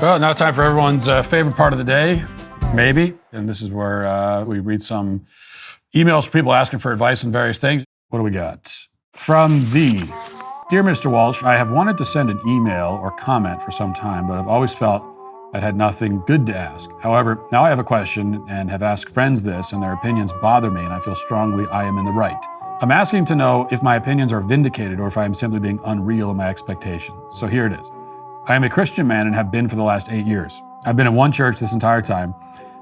Well, now time for everyone's favorite part of the day, maybe. And this is where we read some emails from people asking for advice on various things. What do we got? From Dear Mr. Walsh, I have wanted to send an email or comment for some time, but I've always felt I had nothing good to ask. However, now I have a question and have asked friends this, and their opinions bother me, and I feel strongly I am in the right. I'm asking to know if my opinions are vindicated or if I am simply being unreal in my expectations. So here it is. I am a Christian man and have been for the last 8 years. I've been in one church this entire time,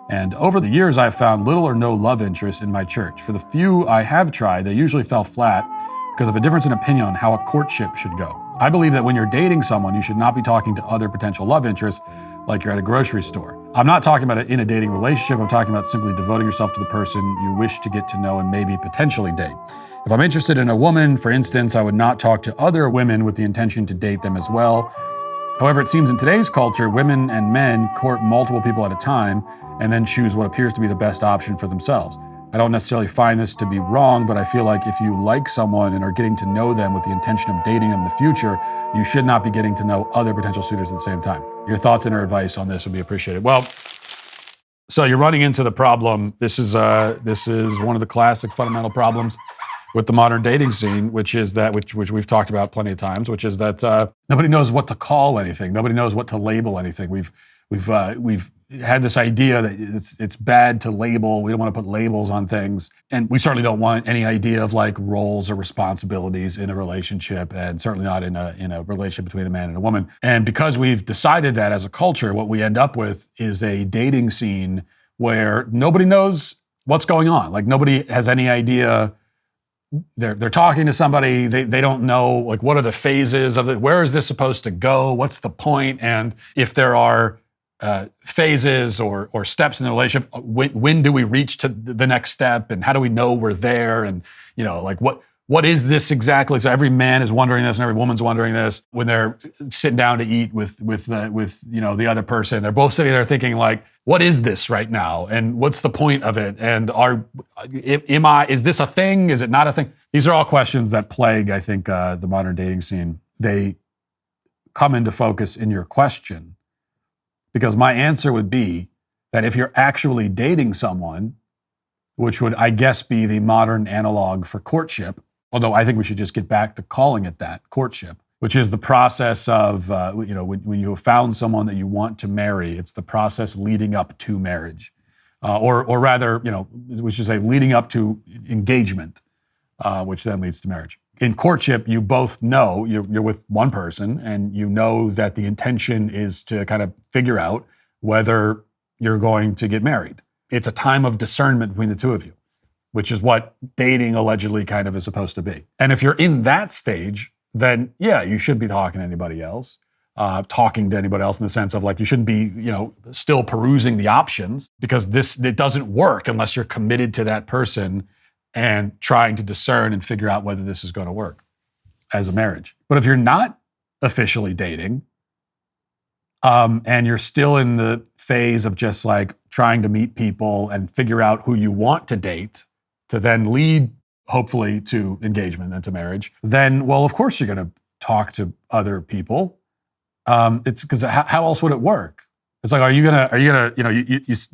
and over the years I've found little or no love interest in my church. For the few I have tried, they usually fell flat because of a difference in opinion on how a courtship should go. I believe that when you're dating someone, you should not be talking to other potential love interests like you're at a grocery store. I'm not talking about it in a dating relationship. I'm talking about simply devoting yourself to the person you wish to get to know and maybe potentially date. If I'm interested in a woman, for instance, I would not talk to other women with the intention to date them as well. However, it seems in today's culture, women and men court multiple people at a time and then choose what appears to be the best option for themselves. I don't necessarily find this to be wrong, but I feel like if you like someone and are getting to know them with the intention of dating them in the future, you should not be getting to know other potential suitors at the same time. Your thoughts and or advice on this would be appreciated. Well, so you're running into the problem. This is one of the classic fundamental problems with the modern dating scene, which is that, which we've talked about plenty of times, which is that nobody knows what to call anything. Nobody knows what to label anything. We've had this idea that it's bad to label. We don't want to put labels on things, and we certainly don't want any idea of like roles or responsibilities in a relationship, and certainly not in a relationship between a man and a woman. And because we've decided that as a culture, what we end up with is a dating scene where nobody knows what's going on. Like nobody has any idea. They're talking to somebody, they don't know, like, what are the phases of it? Where is this supposed to go? What's the point? And if there are phases or steps in the relationship, when do we reach to the next step? And how do we know we're there? And, you know, like, what is this exactly? So every man is wondering this and every woman's wondering this when they're sitting down to eat with you know, the other person. They're both sitting there thinking like, what is this right now? And what's the point of it? And is this a thing? Is it not a thing? These are all questions that plague, I think, the modern dating scene. They come into focus in your question because my answer would be that if you're actually dating someone, which would, I guess, be the modern analog for courtship, although I think we should just get back to calling it that, courtship, which is the process of, when you have found someone that you want to marry, it's the process leading up to marriage. Or rather, we should say leading up to engagement, which then leads to marriage. In courtship, you both know you're with one person and you know that the intention is to kind of figure out whether you're going to get married. It's a time of discernment between the two of you, which is what dating allegedly kind of is supposed to be. And if you're in that stage, then yeah, you should be talking to anybody else, talking to anybody else in the sense of like, you shouldn't be, still perusing the options because it doesn't work unless you're committed to that person and trying to discern and figure out whether this is going to work as a marriage. But if you're not officially dating, and you're still in the phase of just like trying to meet people and figure out who you want to date to then lead hopefully to engagement and to marriage, then, well, of course you're going to talk to other people. It's because how else would it work? It's like, are you gonna,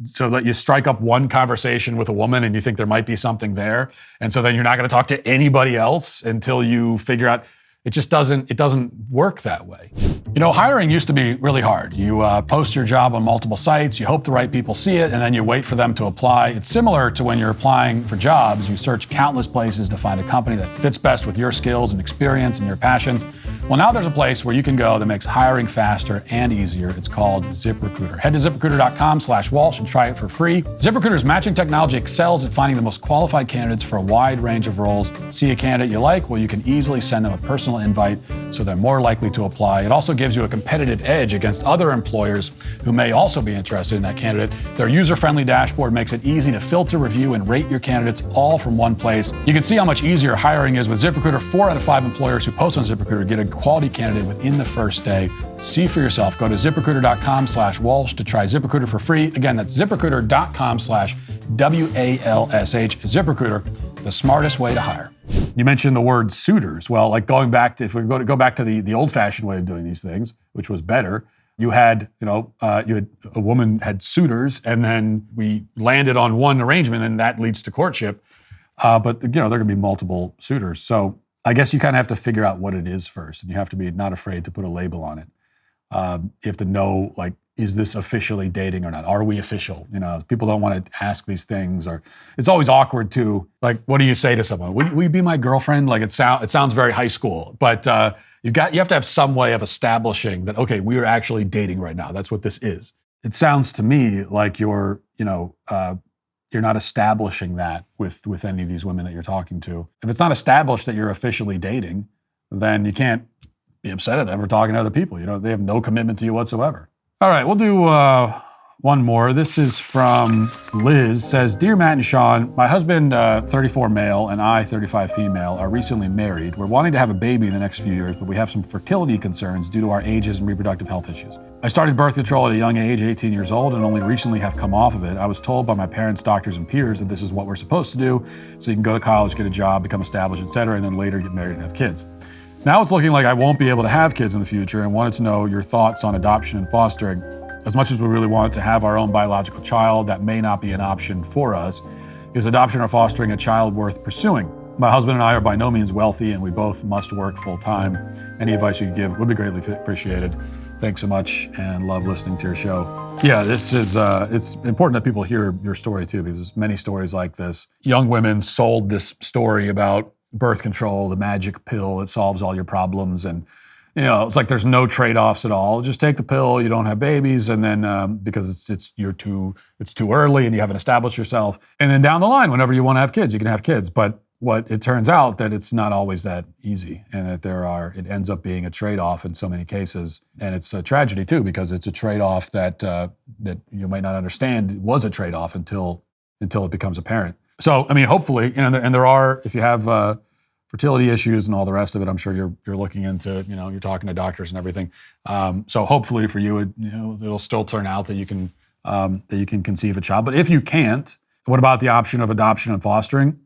so that you strike up one conversation with a woman and you think there might be something there. And so then you're not going to talk to anybody else until you figure out. It doesn't work that way. Hiring used to be really hard. You post your job on multiple sites, you hope the right people see it, and then you wait for them to apply. It's similar to when you're applying for jobs. You search countless places to find a company that fits best with your skills and experience and your passions. Well, now there's a place where you can go that makes hiring faster and easier. It's called ZipRecruiter. Head to ZipRecruiter.com/Walsh and try it for free. ZipRecruiter's matching technology excels at finding the most qualified candidates for a wide range of roles. See a candidate you like? Well, you can easily send them a personal invite so they're more likely to apply. It also gives you a competitive edge against other employers who may also be interested in that candidate. Their user-friendly dashboard makes it easy to filter, review, and rate your candidates all from one place. You can see how much easier hiring is with ZipRecruiter. 4 out of 5 employers who post on ZipRecruiter get a quality candidate within the first day. See for yourself. Go to ZipRecruiter.com/Walsh to try ZipRecruiter for free. Again, that's ZipRecruiter.com/WALSH. ZipRecruiter, the smartest way to hire. You mentioned the word suitors. Well, like if we go back to the old-fashioned way of doing these things, which was better, You had, a woman had suitors, and then we landed on one arrangement, and that leads to courtship. But there are going to be multiple suitors. So I guess you kind of have to figure out what it is first, and you have to be not afraid to put a label on it. You have to know, like, is this officially dating or not? Are we official? People don't want to ask these things, or it's always awkward too. Like, what do you say to someone? Will you be my girlfriend? Like, it sounds very high school, but you have to have some way of establishing that, okay, we are actually dating right now. That's what this is. It sounds to me like you're not establishing that with any of these women that you're talking to. If it's not established that you're officially dating, then you can't be upset at them or talking to other people. They have no commitment to you whatsoever. All right, we'll do one more. This is from Liz. Says, Dear Matt and Sean, my husband, 34 male, and I, 35 female, are recently married. We're wanting to have a baby in the next few years, but we have some fertility concerns due to our ages and reproductive health issues. I started birth control at a young age, 18 years old, and only recently have come off of it. I was told by my parents, doctors, and peers that this is what we're supposed to do, so you can go to college, get a job, become established, etc., and then later get married and have kids. Now it's looking like I won't be able to have kids in the future, and wanted to know your thoughts on adoption and fostering. As much as we really want to have our own biological child, that may not be an option for us. Is adoption or fostering a child worth pursuing? My husband and I are by no means wealthy, and we both must work full time. Any advice you could give would be greatly appreciated. Thanks so much, and love listening to your show. Yeah, this is, it's important that people hear your story too, because there's many stories like this. Young women sold this story about birth control, the magic pill that solves all your problems, and it's like there's no trade-offs at all. Just take the pill, you don't have babies, and then because it's too early and you haven't established yourself. And then down the line, whenever you want to have kids, you can have kids. But what it turns out that it's not always that easy, and that it ends up being a trade-off in so many cases. And it's a tragedy too, because it's a trade-off that you might not understand was a trade-off until it becomes apparent. So, I mean, hopefully, and there are, if you have fertility issues and all the rest of it, I'm sure you're looking into, you're talking to doctors and everything. So hopefully for you, it'll still turn out that you can conceive a child. But if you can't, what about the option of adoption and fostering?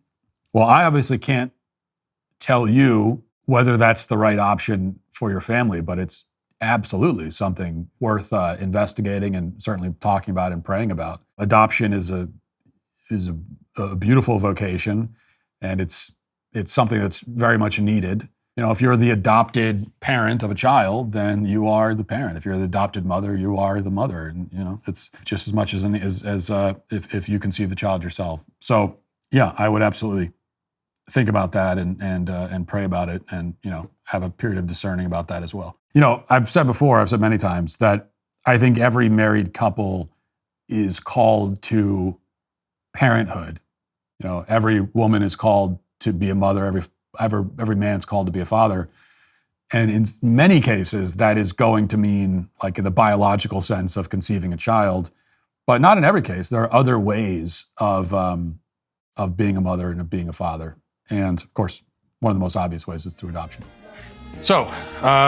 Well, I obviously can't tell you whether that's the right option for your family, but it's absolutely something worth investigating and certainly talking about and praying about. Adoption is a beautiful vocation, and it's something that's very much needed. If you're the adopted parent of a child, then you are the parent. If you're the adopted mother, you are the mother. And it's just as much as if you conceive the child yourself. So yeah, I would absolutely think about that and pray about it, and have a period of discerning about that as well. I've said many times that I think every married couple is called to parenthood. Every woman is called to be a mother, every man's called to be a father. And in many cases, that is going to mean, like, in the biological sense of conceiving a child, but not in every case. There are other ways of being a mother and of being a father. And of course, one of the most obvious ways is through adoption. So,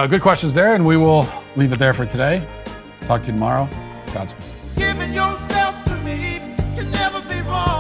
good questions there, and we will leave it there for today. Talk to you tomorrow. Godspeed. Giving yourself to me can never be wrong.